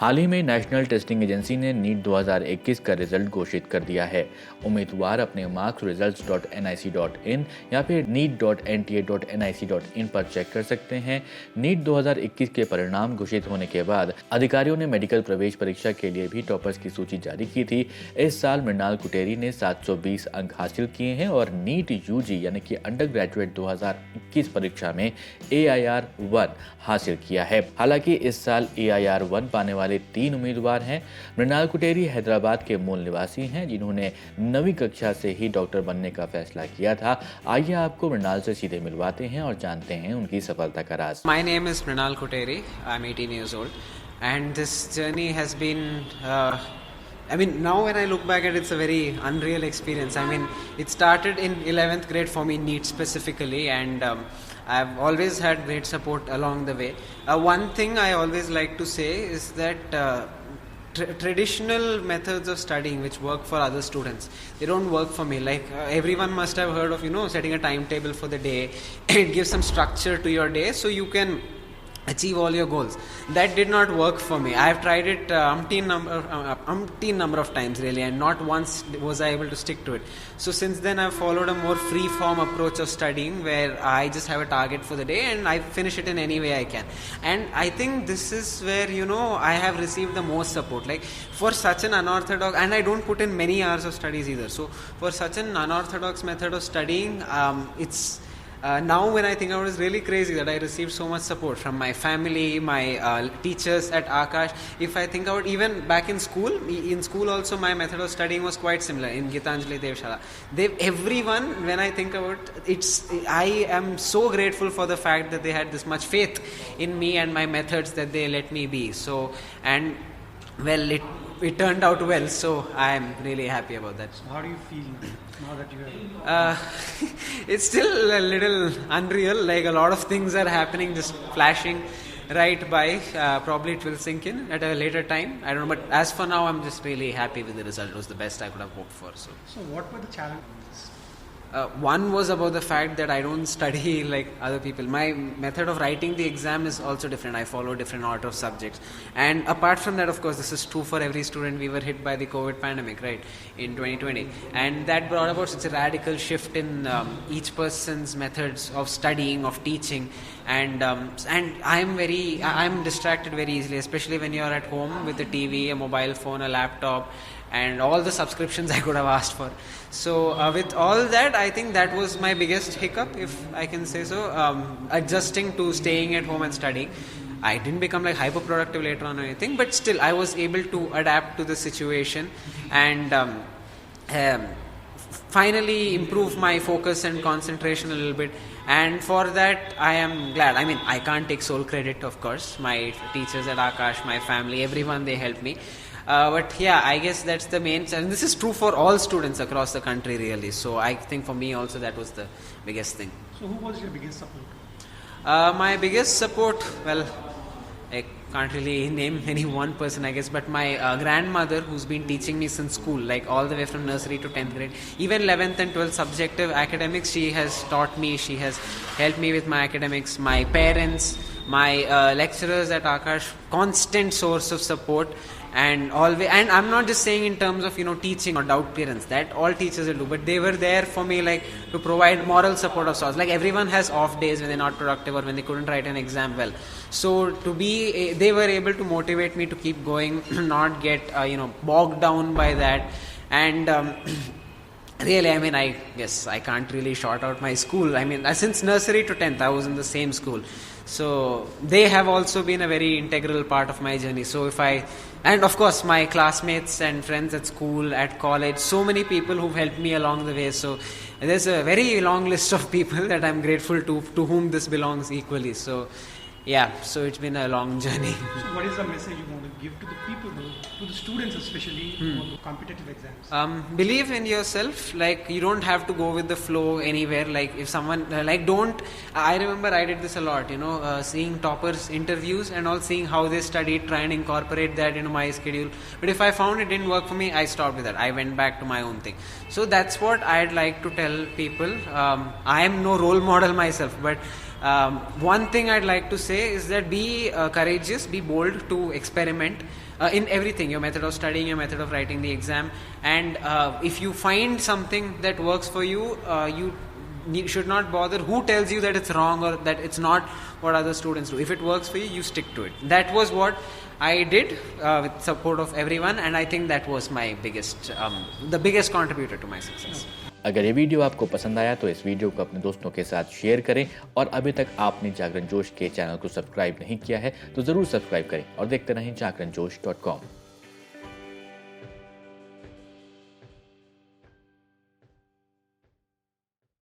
हाल ही में national testing agency ने NEET 2021 का रिजल्ट घोषित कर दिया है। उम्मीदवार अपने मार्क्स results.nic.in या फिर neet.nta.nic.in पर चेक कर सकते हैं। नीट 2021 के परिणाम घोषित होने के बाद अधिकारियों ने मेडिकल प्रवेश परीक्षा के लिए भी टॉपर्स की सूची जारी की थी। इस साल मृणाल कुटेरी ने 720 अंक हासिल किए हैं और नीट यूजी यानी कि अंडर ग्रेजुएट 2021 परीक्षा में AIR 1 हासिल किया है। हालांकि इस साल AIR 1 पाने वाले 3 उम्मीदवार हैं। मृणाल कुटेरी हैदराबाद के मूल निवासी हैं, जिन्होंने 9वीं कक्षा से ही डॉक्टर बनने का फैसला किया था। आइए आपको मृणाल से सीधे मिलवाते हैं और जानते हैं उनकी सफलता का राज। My name is Mrinal Kuteri. I'm 18 years old, and this journey has been. Now when I look back at it, it's a very unreal experience. It started in 11th grade for me, NEET specifically, and I've always had great support along the way. One thing I always like to say is that traditional methods of studying which work for other students, they don't work for me. Everyone must have heard of setting a timetable for the day. It gives some structure to your day so you can achieve all your goals. That did not work for me. I have tried it umpteen number of times really, and not once was I able to stick to it. So since then I've followed a more free form approach of studying, where I just have a target for the day and I finish it in any way I can. And I think this is where I have received the most support. Like for such an unorthodox, and I don't put in many hours of studies either. So for such an unorthodox method of studying, it's now when I think about it, it's really crazy that I received so much support from my family, my teachers at Akash. If I think about even back in school also my method of studying was quite similar in Gitanjali Devshala. Everyone, when I think about I am so grateful for the fact that they had this much faith in me and my methods that they let me be. So, and well, it turned out well, so I am really happy about that. So how do you feel now that you are... It's still a little unreal, like a lot of things are happening, just flashing right by. Probably it will sink in at a later time, I don't know, but as for now I'm just really happy with the result. It was the best I could have hoped for. So what were the challenges? One was about the fact that I don't study like other people. My method of writing the exam is also different. I follow different order of subjects. And apart from that, of course, this is true for every student. We were hit by the COVID pandemic, right, in 2020. And that brought about such a radical shift in each person's methods of studying, of teaching. And I'm distracted very easily, especially when you're at home with a TV, a mobile phone, a laptop, and all the subscriptions I could have asked for. So with all that, I think that was my biggest hiccup, if I can say so, adjusting to staying at home and studying. I didn't become like hyper productive later on or anything, but still I was able to adapt to the situation and finally improve my focus and concentration a little bit. And for that I am glad. I can't take sole credit, of course. My teachers at Akash, my family, everyone, they helped me. But yeah, I guess that's the main challenge. This is true for all students across the country really. So I think for me also that was the biggest thing. So who was your biggest support? My biggest support, well, I can't really name any one person, I guess, but my grandmother, who's been teaching me since school, like all the way from nursery to 10th grade, even 11th and 12th subjective academics, she has taught me, she has helped me with my academics. My parents, my lecturers at Akash, constant source of support. And I'm not just saying in terms of teaching or doubt clearance, that all teachers will do, but they were there for me like to provide moral support of sorts. Like everyone has off days when they're not productive or when they couldn't write an exam well. So they were able to motivate me to keep going, not get bogged down by that. And really, I guess I can't really shout out my school. Since nursery to 10th, I was in the same school. So they have also been a very integral part of my journey. So and of course my classmates and friends at school, at college, so many people who've helped me along the way. So there's a very long list of people that I'm grateful to whom this belongs equally. So yeah, so it's been a long journey. So what is the message you want to give to the people, to the students especially, who want competitive exams? Believe in yourself. Like you don't have to go with the flow anywhere. Like if someone I remember I did this a lot, seeing toppers interviews and all, seeing how they studied, try and incorporate that into my schedule. But if I found it didn't work for me, I stopped with that. I went back to my own thing. So that's what I'd like to tell people. I am no role model myself, but one thing I'd like to say is that be courageous, be bold to experiment. in everything, your method of studying, your method of writing the exam. And if you find something that works for you, you should not bother who tells you that it's wrong or that it's not what other students do. If it works for you, you stick to it. That was what I did with support of everyone, and I think that was my biggest, the biggest contributor to my success. अगर ये video आपको पसंद आया तो इस video को अपने दोस्तों के साथ शेयर करें, और अभी तक आपने जागरण जोश के चैनल को सब्सक्राइब नहीं किया है तो ज़रूर सब्सक्राइब करें और देखते रहें JagranJosh.com।